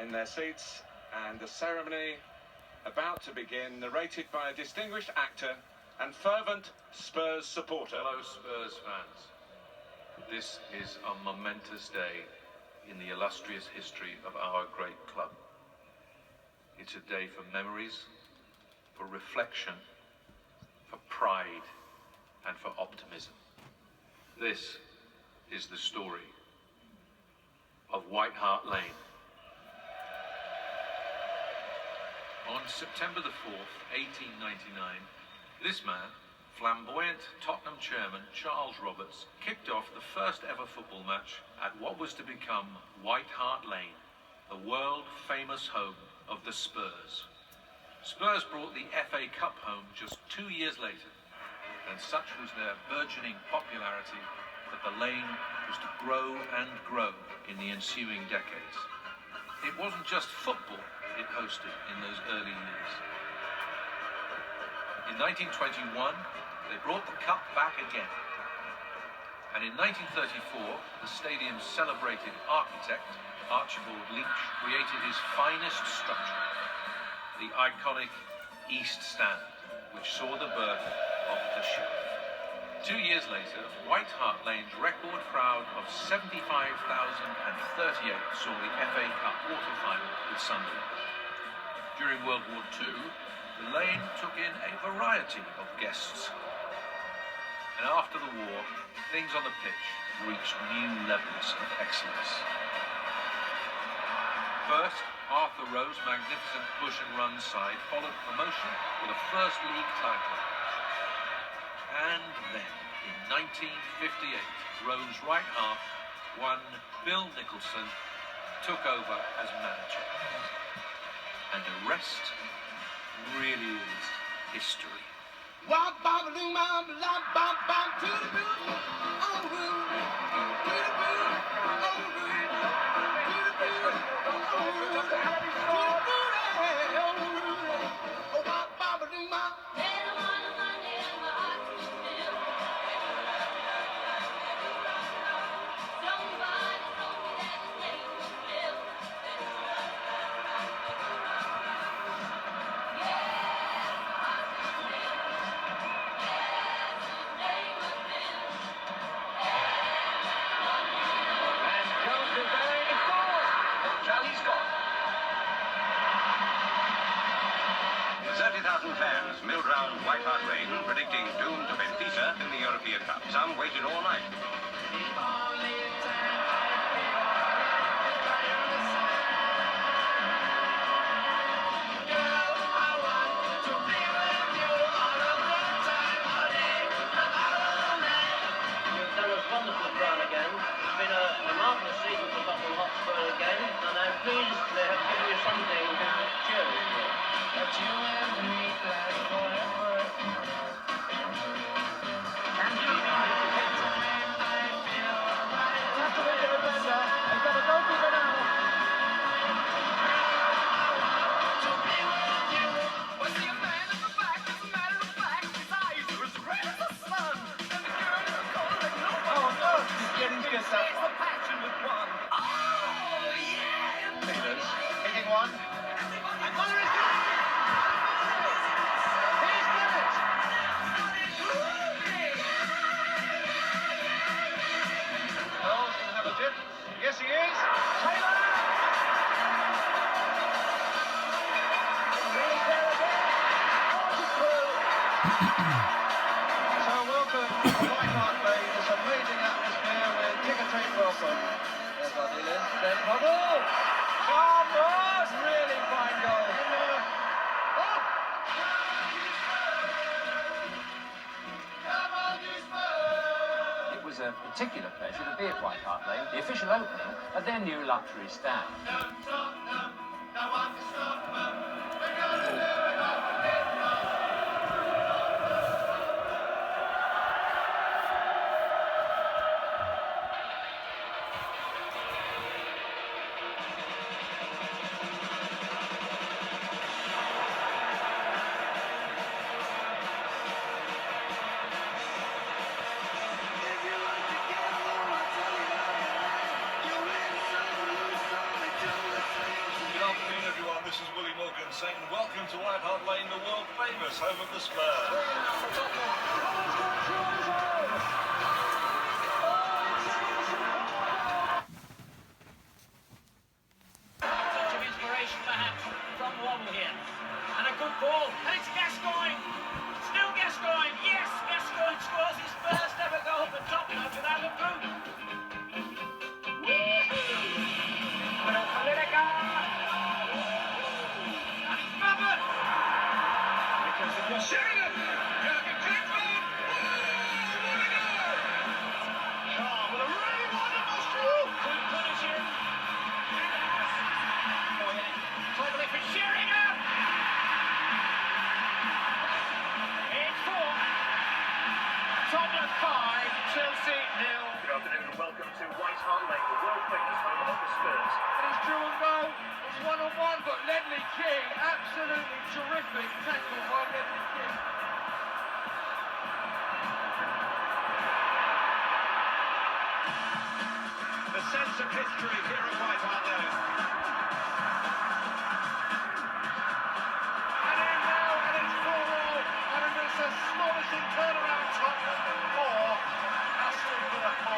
in their seats, and the ceremony about to begin, narrated by a distinguished actor and fervent Spurs supporter. Hello, Spurs fans. This is a momentous day in the illustrious history of our great club. It's a day for memories, for reflection, for pride, and for optimism. This is the story of White Hart Lane. On September the 4th, 1899, this man, flamboyant Tottenham chairman Charles Roberts, kicked off the first ever football match at what was to become White Hart Lane, the world-famous home of the Spurs. Spurs brought the FA Cup home just 2 years later, and such was their burgeoning popularity that the lane was to grow and grow in the ensuing decades. It wasn't just football it hosted in those early years. In 1921, they brought the cup back again. And in 1934, the stadium's celebrated architect, Archibald Leach, created his finest structure, the iconic East Stand, which saw the birth of the show. 2 years later, White Hart Lane's record crowd of 75,038 saw the FA Cup quarter-final with Sunderland. During World War II, the lane took in a variety of guests. And after the war, things on the pitch reached new levels of excellence. First, Arthur Rowe's magnificent push and run side followed promotion with a First League title. And then, in 1958, Rowe's right half, one Bill Nicholson, took over as manager. And the rest really is history. Fans milled round White Hart Lane, predicting doom to Benfica in the European Cup. Some waited all night. You've done us wonderful run again. It's been a marvellous season for Tottenham Hotspur again, and I'm pleased they have given you something to cheer us with. That you and me last forever. And you I feel right. That's the way to the better. I've got a goalkeeper now. To be with you. Was the man in the back? As a matter of fact, his eyes were as red as the sun. And the girl is cold like no one. Oh no, he's getting pissed up. The passion with one. Oh yeah. Peters hitting one. And Muller is good. Yes, he is. Taylor! So welcome to White Hart Lane. This amazing atmosphere with ticker tape welcome. There's our dealers. There's Hubble. Oh, really fine goal. It was a particular pleasure to be at White Hart Lane, the official opening of their new luxury stand. saying welcome to White Hart Lane, the world famous home of the Spurs. From Waddle here. And a good ball. And it's Gascoigne. Still Gascoigne. Yes, Gascoigne scores his first ever goal for Tottenham without a boot. Pero Política. And it's Babbitt. Because of your Sheringham. Jurgen Klinsmann. Oh, what a goal. Carl with a really wonderful stroke. Couldn't punish him. Totally for Sheringham! It's 4. Tottenham 5, Chelsea 0. Good afternoon and welcome to White Hart Lane, the world famous home of the Spurs. And it's Drew and goal. It's 1-on-1, but Ledley King, absolutely terrific tackle by Ledley King. The sense of history here at White Hart Lane. Astonishing turnaround, Tottenham 4, Aston Villa 4.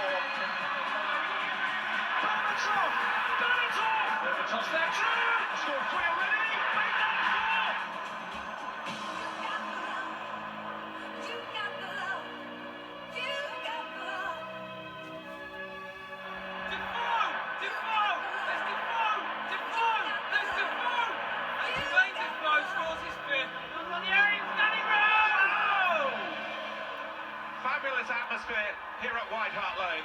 Berbatov there, true! Scored 3 already! Made that 4! Defoe! Defoe! There's Defoe! Defoe! There's Defoe! And Spain Defoe scores his 5th. On the area, standing round! Fabulous atmosphere here at White Hart Lane.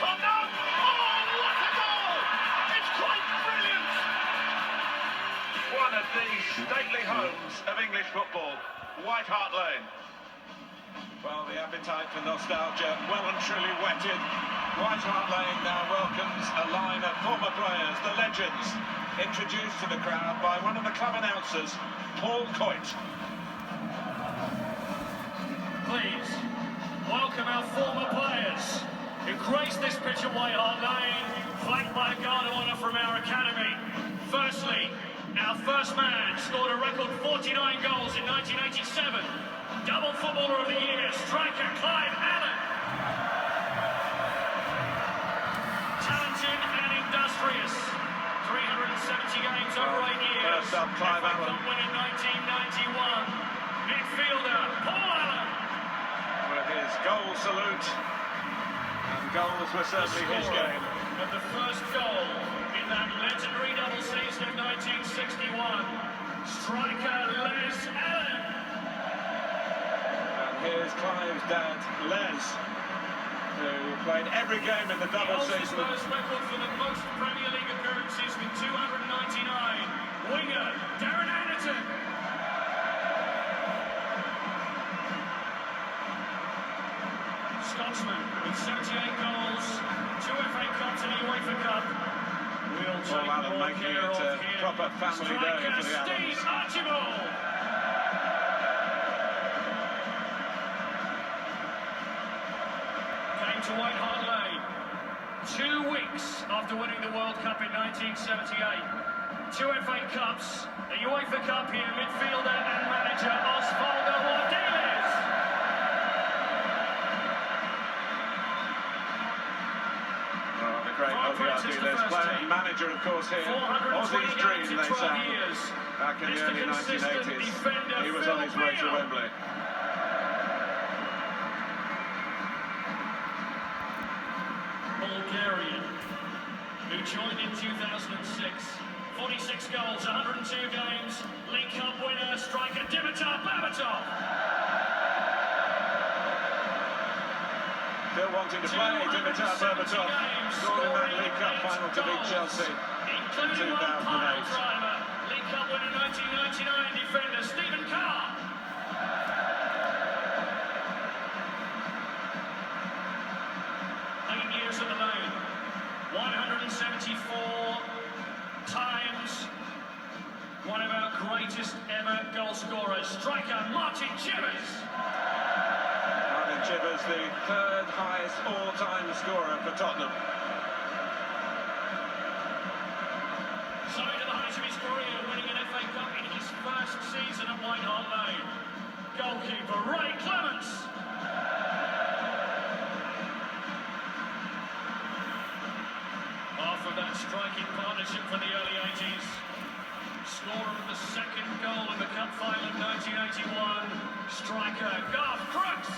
Tottenham! Oh, what a goal! It's quite brilliant! One of the stately homes of English football, White Hart Lane. Well, the appetite for nostalgia well and truly whetted. White Hart Lane now welcomes a line of former players, the legends, introduced to the crowd by one of the club announcers, Paul Coit. Please, welcome our former players who graced this pitch at White Hart Lane, flanked by a guard of honour from our academy. Firstly, our first man scored a record 49 goals in 1987. Double Footballer of the Year, striker Clive Allen. Talented and industrious. 370 games over 8 years. First up, Clive Allen. Cup win in 1991. Midfielder Paul Allen. With his goal salute. And goals were certainly his game. Of the first goal in that legendary double season of 1961, striker Les Allen. And here's Clive's dad, Les, who played every game in the double season. The Spurs record for the most Premier League appearances with 299. Winger Darren Anderton. Scotsman with 78 goals, 2 FA Cups and a UEFA Cup. We'll take Paul Allen more making care it a of here. proper family day Striker for the Allens. Steve Archibald. Came to White Hart Lane 2 weeks after winning the World Cup in 1978. 2 FA Cups, a UEFA Cup here, midfielder and manager Osvaldo Ordiles. Great Ordiles, player and manager, of course, here. Aussie's dream, they say. Back in the early 1980s, he was on his way to Wembley. Bulgarian, who joined in 2006. 46 goals, 102 games. League Cup winner, striker Dimitar Berbatov. Still wanting to play, Dimitar Berbatov scored in that League Cup final to beat Chelsea in 2008. League Cup winner 1999 defender Stephen Carr. Years at the lane, 174 times, one of our greatest ever goal scorers, striker Martin Chivers. Martin Chivers, the third highest all-time scorer for Tottenham. Something to the height of his career, winning an FA Cup in his first season at White Hart Lane. Goalkeeper Ray Clements. Half of that striking partnership from the early 80s. Scorer of the second goal in the Cup final of 1981. Striker Garth Crooks.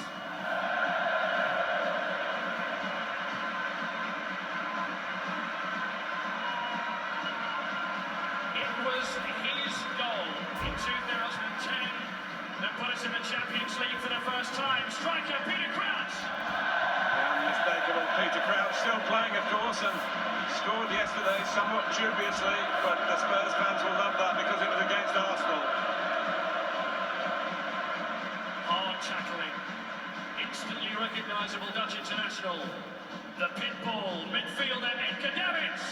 It was his goal in 2010 that put us in the Champions League for the first time. Striker Peter Crouch. Unmistakable Peter Crouch, still playing, of course, and scored yesterday somewhat dubiously, but the Spurs fans will love that because it was against Arsenal. Hard tackling, instantly recognisable Dutch international, the pitbull midfielder Edgar Davids.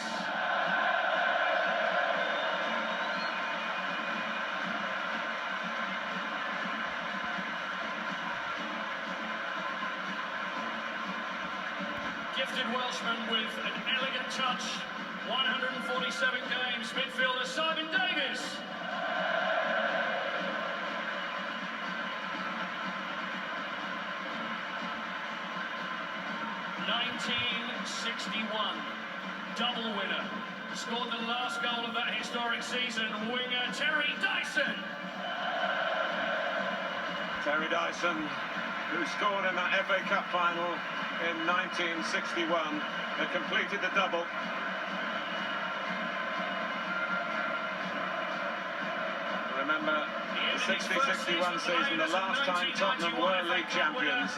Gifted Welshman with an elegant touch, 147 games, midfielder Simon Davies. '61, double winner, scored the last goal of that historic season, winger Terry Dyson. Terry Dyson, who scored in that FA Cup final in 1961, they completed the double. Remember, the 60-61 season, the last time Tottenham were league champions.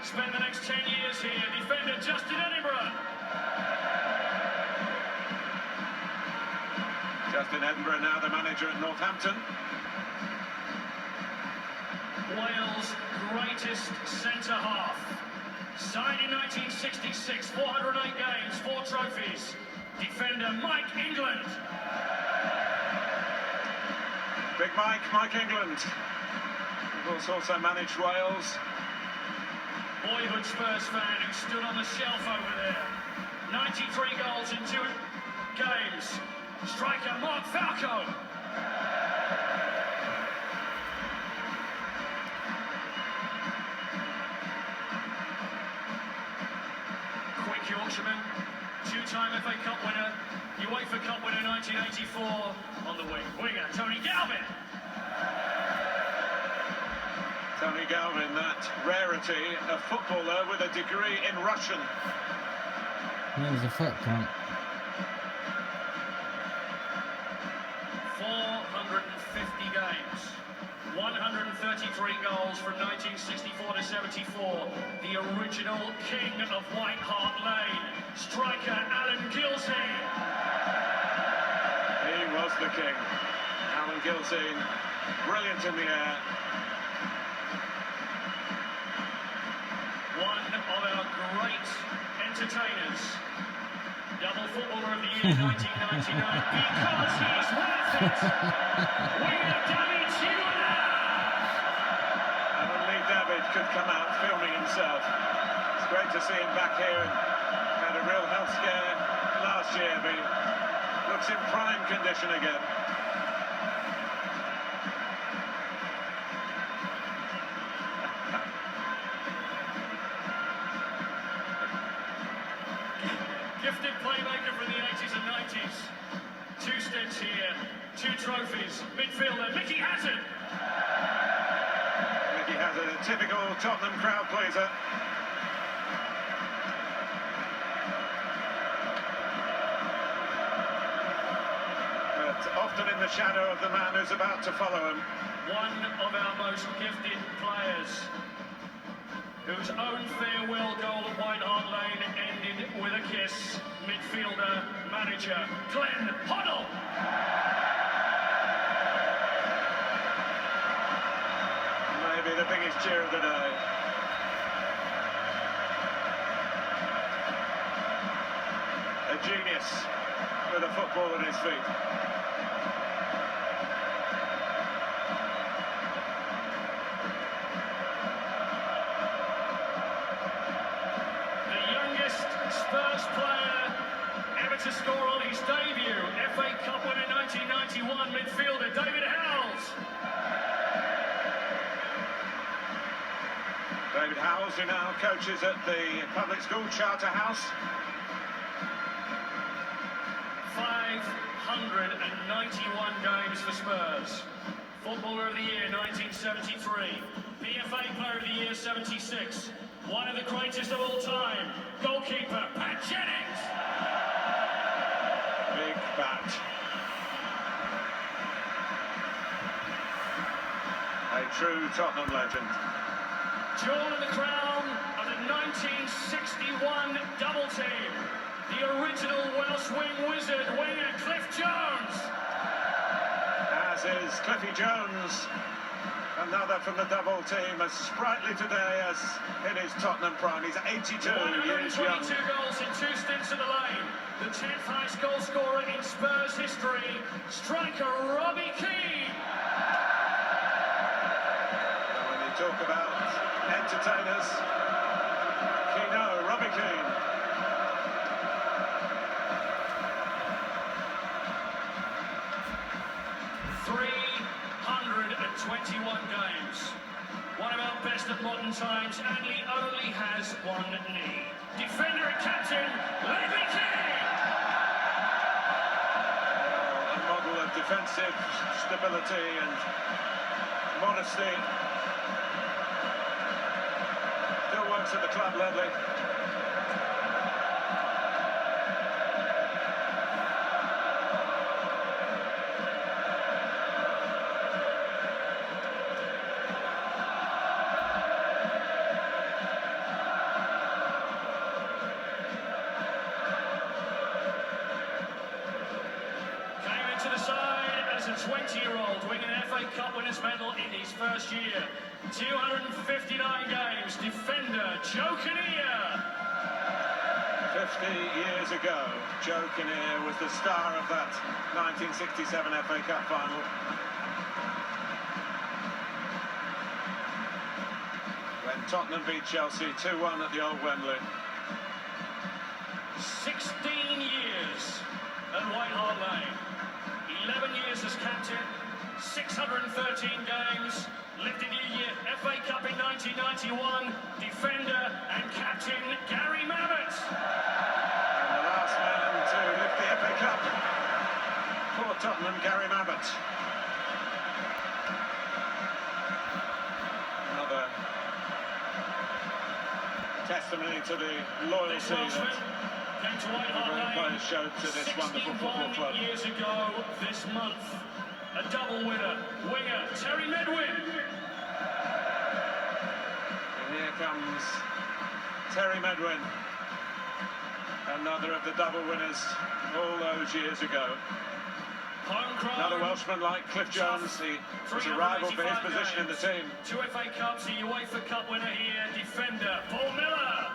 Spent the next 10 years here, defender Justin Edinburgh. Justin Edinburgh now the manager at Northampton. Wales' greatest centre-half. Signed in 1966, 408 games, 4 trophies. Defender Mike England. Big Mike England. Of course, also managed Wales. Boyhood Spurs fan who stood on the shelf over there. 93 goals in 2 games. Striker Mark Falco. Quick Yorkshireman, 2-time FA Cup winner, UEFA Cup winner 1984 on the wing. Winger Tony Galvin. Tony Galvin, that rarity, a footballer with a degree in Russian. That was a foot count. 450 games, 133 goals from 1964 to 74. The original king of White Hart Lane, striker Alan Gilsey. He was the king. Alan Gilsey, brilliant in the air. One of our great entertainers. Double Footballer of the Year 1999 because he's worth it. Winger David Tudor. And only David could come out filming himself. It's great to see him back here. And had a real health scare last year, but he looks in prime condition again. Gifted playmaker from the 80s and 90s. 2 stints here, 2 trophies. Midfielder Mickey Hazard. Mickey Hazard, a typical Tottenham crowd pleaser. But often in the shadow of the man who's about to follow him. One of our most gifted players. whose own farewell goal at White Hart Lane ended with a kiss. Midfielder, manager, Glenn Hoddle. Maybe the biggest cheer of the day. A genius with a football at his feet. Spurs player ever to score on his debut. FA Cup winner 1991 midfielder David Howells. David Howells, who now coaches at the public school Charterhouse. 591 games for Spurs. Footballer of the Year 1973. PFA Player of the Year 76. One of the greatest of all time. Goalkeeper Pat Jennings. Big Pat. A true Tottenham legend. Jewel in the crown of the 1961 double team. The original Welsh wing wizard, winger Cliff Jones. As is Cliffy Jones. Another from the double team, as sprightly today as in his Tottenham prime. He's 82 years young. 22 goals in 2 stints at the lane. The 10th highest goal scorer in Spurs history, striker Robbie Keane. And when you talk about entertainers, Keano, Robbie Keane. Games. One of our best of modern times, and he only has one knee. Defender and captain, Robbie Keane! A model of defensive stability and modesty. Still works at the club, Ledley. To the side as a 20-year-old, winning an FA Cup winners' medal in his first year. 259 games, defender Joe Kinnear. 50 years ago, Joe Kinnear was the star of that 1967 FA Cup final. When Tottenham beat Chelsea 2-1 at the old Wembley. 16 years at White Hart Lane. 11 years as captain, 613 games, lifted the FA Cup in 1991, defender and captain Gary Mabbott. And the last man to lift the FA Cup for Tottenham, Gary Mabbott. Another testimony to the loyalty that came to White Hart Lane showed to this wonderful football club. 61 years ago this month, a double winner, winger Terry Medwin. And here comes Terry Medwin, another of the double winners all those years ago. Homegrown, another Welshman like Cliff Jones, he was a rival for his position in the team. 2 FA Cups, a UEFA Cup winner here, defender Paul Miller.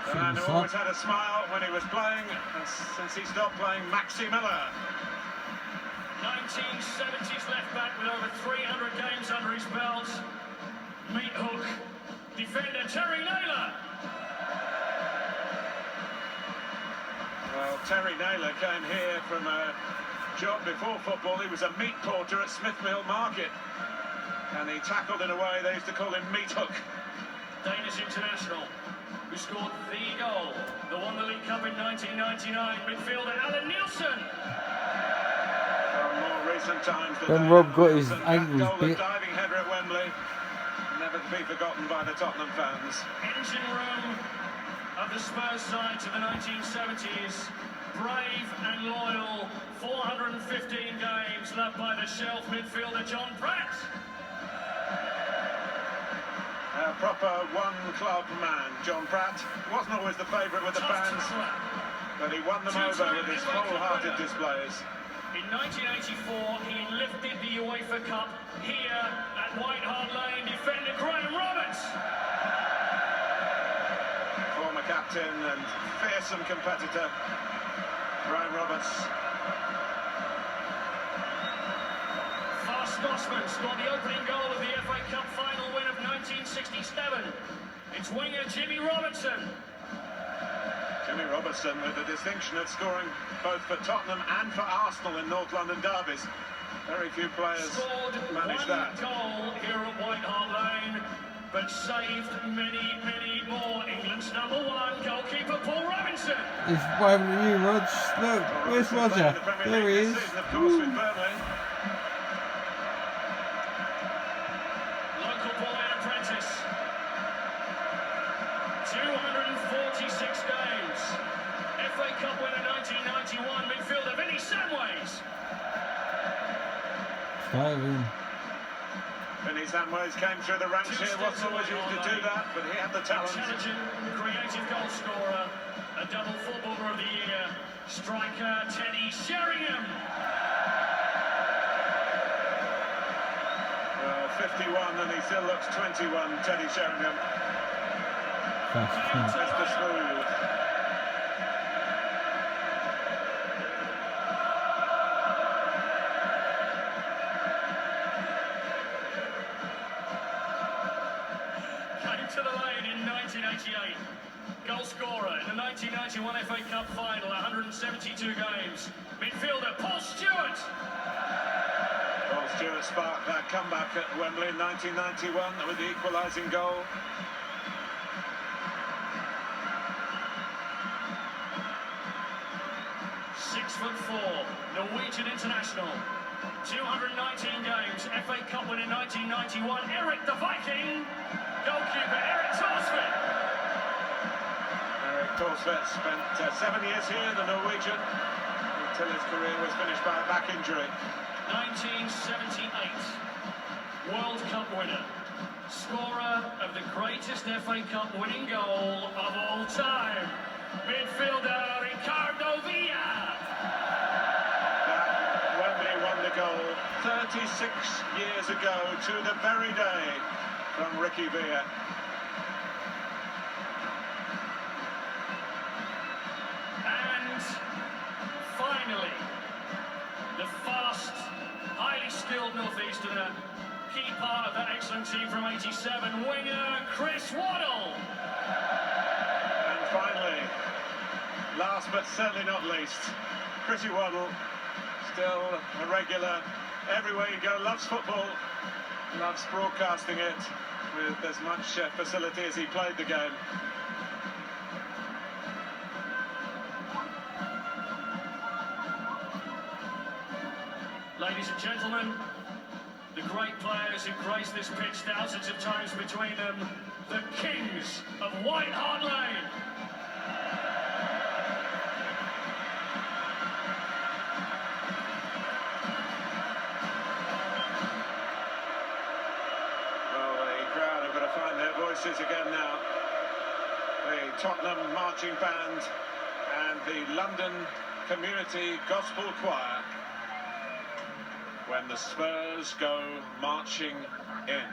And always had a smile when he was playing, and since he stopped playing, Maxi Miller. 1970s left back with over 300 games under his belt. Meat hook, defender Terry Naylor. Well, Terry Naylor came here from a job before football. He was a meat porter at Smithmill Market, and he tackled in a way they used to call him Meat Hook. Danish international, who scored the goal that won the League Cup in 1999, midfielder Alan Nielsen. From more recent times, when Rob got his ankles bit. Diving header at Wembley, never to be forgotten by the Tottenham fans. Engine room of the Spurs side to the 1970s. Brave and loyal, 415 games, loved by the shelf midfielder John Pratt. proper one-club man. John Pratt wasn't always the favourite with the fans, but he won them over with his wholehearted displays. In 1984, he lifted the UEFA Cup here at White Hart Lane, defender Graham Roberts. Former captain and fearsome competitor, Graham Roberts. Fast Scotsman scored the opening goal of the FA Cup final win of 1967. It's winger Jimmy Robertson. Jimmy Robertson with the distinction of scoring both for Tottenham and for Arsenal in North London derbies. Very few players managed that. Scored one goal here at White Hart Lane, but saved many, many more. England's number one goalkeeper, Paul Robinson. He's waving at you, Rog. Look, where's Roger? There he is. Season, of course, with Burnley. Local boy and apprentice. 246 games. FA Cup winner 1991, midfielder Vinnie Samways. Vinnie Samways came through the ranks here, wasn't always used to do that, but he had the talent. Intelligent, creative goal scorer, a double footballer of the year, striker Teddy Sheringham. 51 and he still looks 21, Teddy Sheringham. Mr. Smooth. Came to the lane in 1988. Goal scorer in the 1991 FA Cup final, 172 games. Midfielder Paul Stewart. Paul Stewart sparked that comeback at Wembley in 1991 with the equalising goal. Norwegian international. 219 games, FA Cup win in 1991. Eric the Viking. Goalkeeper Eric Thorsvedt. Eric Thorsvedt spent 7 years here, the Norwegian, until his career was finished by a back injury. 1978. World Cup winner. Scorer of the greatest FA Cup winning goal of all time. Midfielder Ricardo Villa. Wembley won the goal 36 years ago to the very day from Ricky Villa. And finally, the fast, highly skilled northeasterner, key part of that excellent team from '87, winger Chris Waddle. And finally, last but certainly not least, Chrissy Waddle, still a regular everywhere you go, loves football, loves broadcasting it with as much facility as he played the game. Ladies and gentlemen, the great players who grace this pitch thousands of times between them, the kings of White Hart Lane. Voices again now. The Tottenham Marching Band and the London Community Gospel Choir when the Spurs go marching in.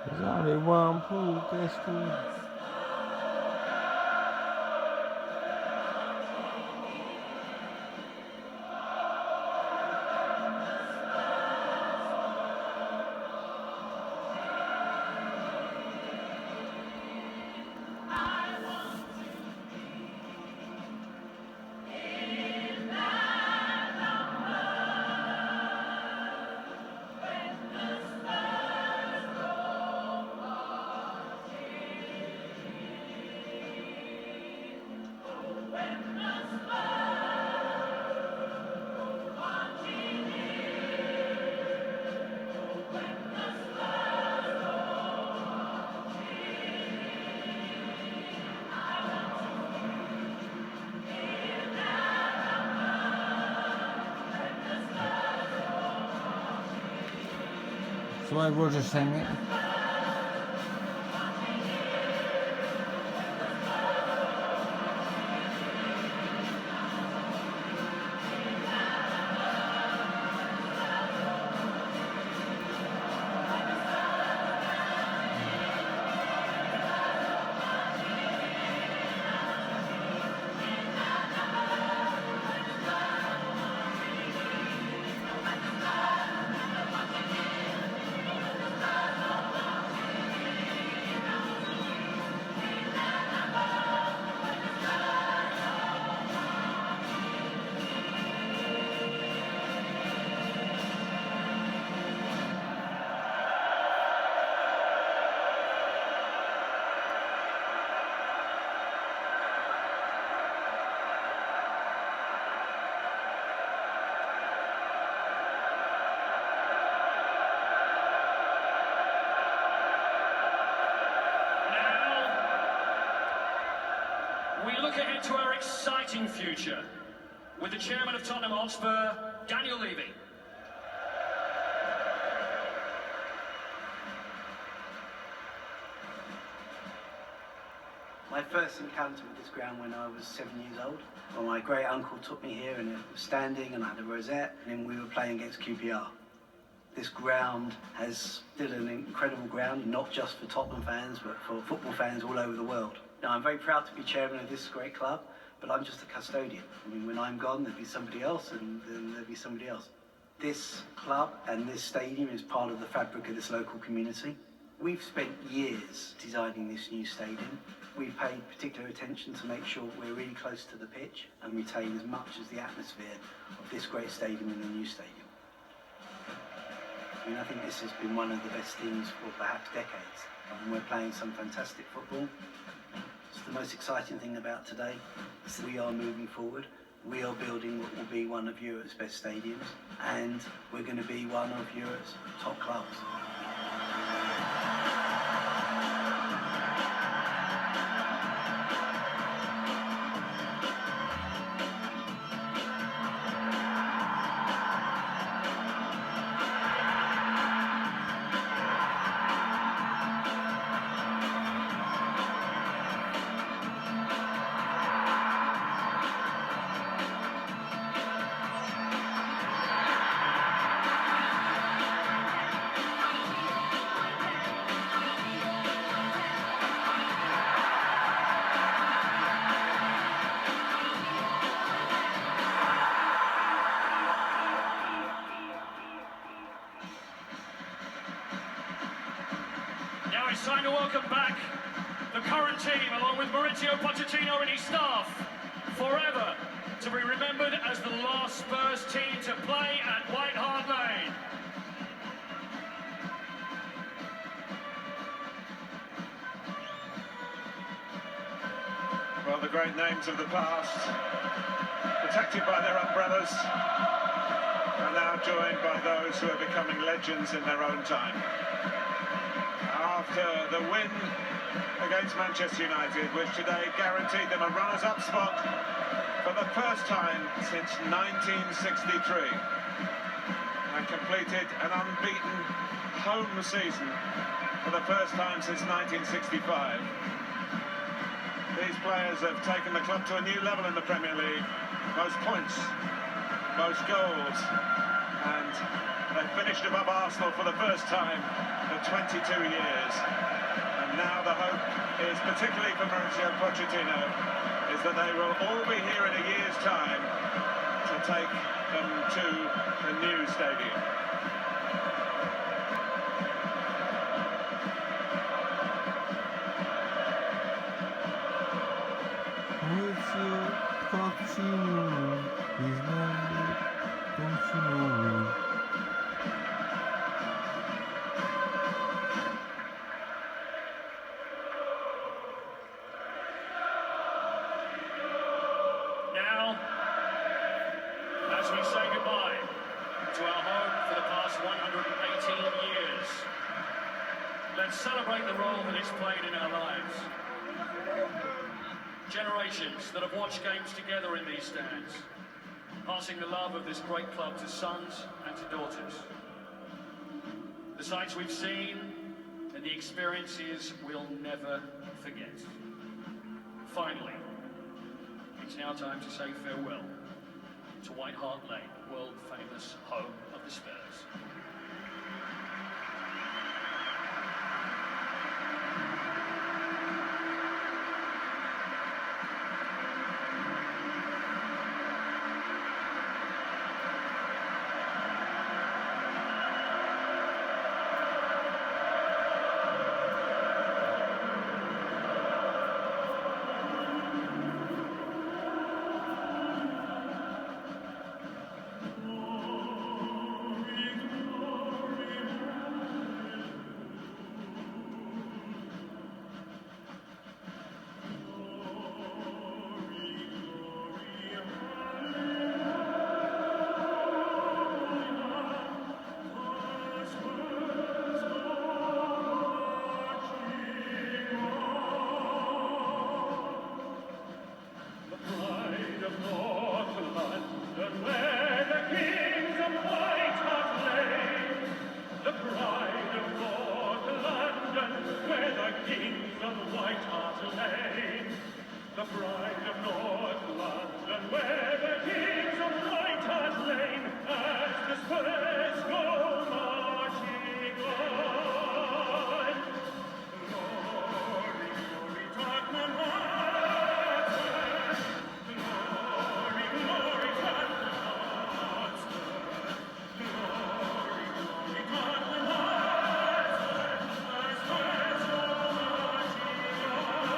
There's only one pool, that's cool. the way Roger sang it. We look ahead to our exciting future with the chairman of Tottenham Hotspur, Daniel Levy. My first encounter with this ground when I was 7 years old. Well, my great uncle took me here and it was standing and I had a rosette and then we were playing against QPR. This ground has still an incredible ground, not just for Tottenham fans, but for football fans all over the world. Now, I'm very proud to be chairman of this great club, but I'm just a custodian. I mean, when I'm gone, there'll be somebody else, and then there'll be somebody else. This club and this stadium is part of the fabric of this local community. We've spent years designing this new stadium. We've paid particular attention to make sure we're really close to the pitch and retain as much as the atmosphere of this great stadium in the new stadium. I mean, I think this has been one of the best teams for perhaps decades. And we're playing some fantastic football. It's the most exciting thing about today is that we are moving forward. We are building what will be one of Europe's best stadiums, and we're going to be one of Europe's top clubs. Now it's time to welcome back the current team, along with Mauricio Pochettino and his staff, forever to be remembered as the last Spurs team to play at White Hart Lane. Well, the great names of the past, protected by their umbrellas, are now joined by those who are becoming legends in their own time. After the win against Manchester United, which today guaranteed them a runners-up spot for the first time since 1963, and completed an unbeaten home season for the first time since 1965. These players have taken the club to a new level in the Premier League. Most points, most goals, and they finished above Arsenal for the first time for 22 years. And now the hope is, particularly for Mauricio Pochettino, is that they will all be here in a year's time to take them to the new stadium. Mauricio Pochettino, he's not, don't you know? Now, as we say goodbye to our home for the past 118 years, let's celebrate the role that it's played in our lives. Generations that have watched games together in these stands, passing the love of this great club to sons and to daughters. the sights we've seen, and the experiences we'll never forget. Finally, it's now time to say farewell to White Hart Lane, world famous home of the Spurs. The pride of North London, where the kings of White Hart Lane, as the Spurs go marching on. Glory, glory, Tottenham Hotspur. Glory, glory, Tottenham Hotspur. Glory, glory, Tottenham Hotspur. As Spurs go marching on.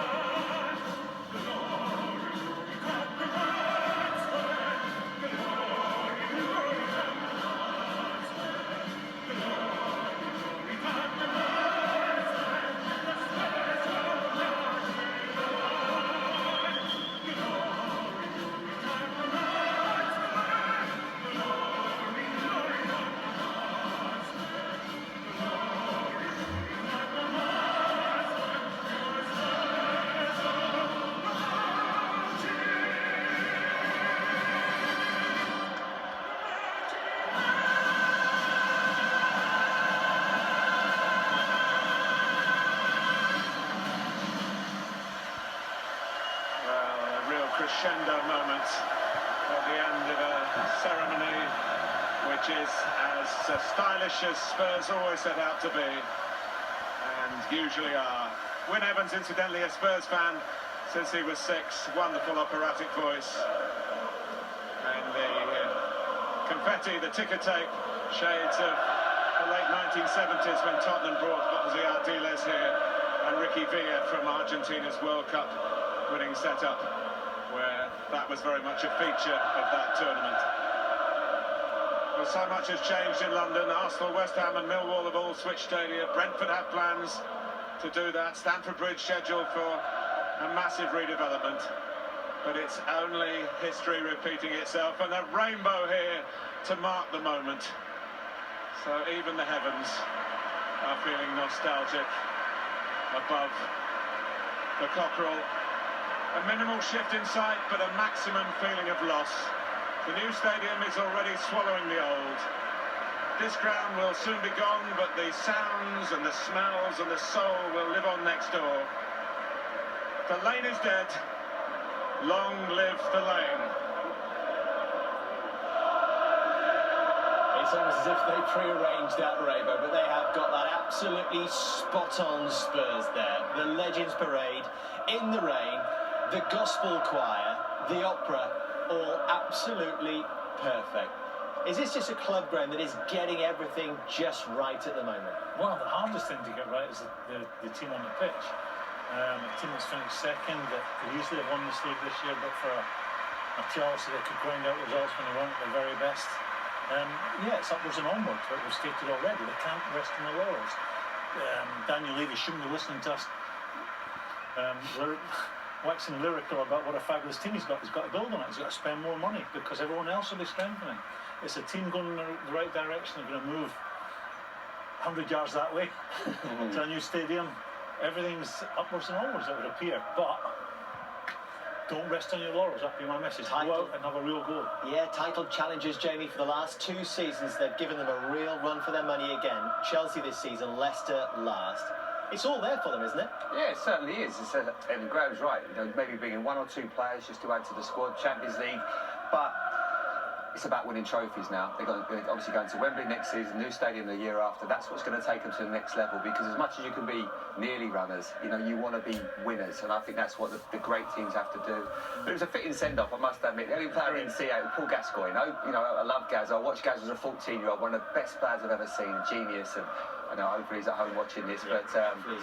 Crescendo moment at the end of a ceremony which is as stylish as Spurs always set out to be, and usually are. Wyn Evans, incidentally, a Spurs fan since he was 6, wonderful operatic voice, and the confetti, the ticker tape, shades of the late 1970s when Tottenham brought José Ardiles here, and Ricky Villa from Argentina's World Cup winning setup, where that was very much a feature of that tournament. Well, so much has changed in London. Arsenal, West Ham and Millwall have all switched stadia. Brentford have plans to do that. Stamford Bridge scheduled for a massive redevelopment. But it's only history repeating itself, and a rainbow here to mark the moment. So even the heavens are feeling nostalgic above the cockerel. A minimal shift in sight, but a maximum feeling of loss. The new stadium is already swallowing the old. This ground will soon be gone, but the sounds and the smells and the soul will live on next door. The lane is dead. Long live the lane. It's almost as if they pre-arranged that, Rainbow, but they have got that absolutely spot-on Spurs there. The Legends Parade in the rain. The gospel choir, the opera, all absolutely perfect. Is this just a club ground that is getting everything just right at the moment? Well, the hardest thing to get right is the team on the pitch. A team that's finished second, that could easily have won this league this year, but for a Chelsea that could grind out results when they weren't at their very best. Yeah, it's upwards and onwards, but we've stated already. They can't rest on the laurels. Daniel Levy shouldn't be listening to us. Waxing lyrical about what a fabulous team he's got. He's got to build on it. He's got to spend more money because everyone else will be strengthening. It's a team going in the right direction. They're going to move 100 yards that way to a new stadium. Everything's upwards and onwards, it would appear. But don't rest on your laurels. That'd be my message. Go out and have a real goal. Yeah, title challenges, Jamie, for the last 2 seasons. They've given them a real run for their money again. Chelsea this season, Leicester last. It's all there for them, isn't it? Yeah, it certainly is. And Graham's right. You know, maybe bringing 1 or 2 players just to add to the squad, Champions League, but it's about winning trophies now. They're obviously going to Wembley next season, new stadium the year after. That's what's going to take them to the next level, because as much as you can be nearly runners, you know, you want to be winners, and I think that's what the great teams have to do. But it was a fitting send-off, I must admit. The only player I didn't see out, Paul Gascoigne. You know, I love Gaz. I watched Gaz as a 14-year-old, one of the best players I've ever seen, genius, and I know hopefully he's at home watching this, but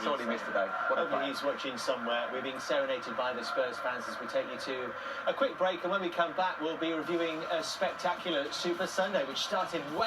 sorely missed today. Hopefully he's watching somewhere. We're being serenaded by the Spurs fans as we take you to a quick break, and when we come back, we'll be reviewing a spectacular Super Sunday, which started way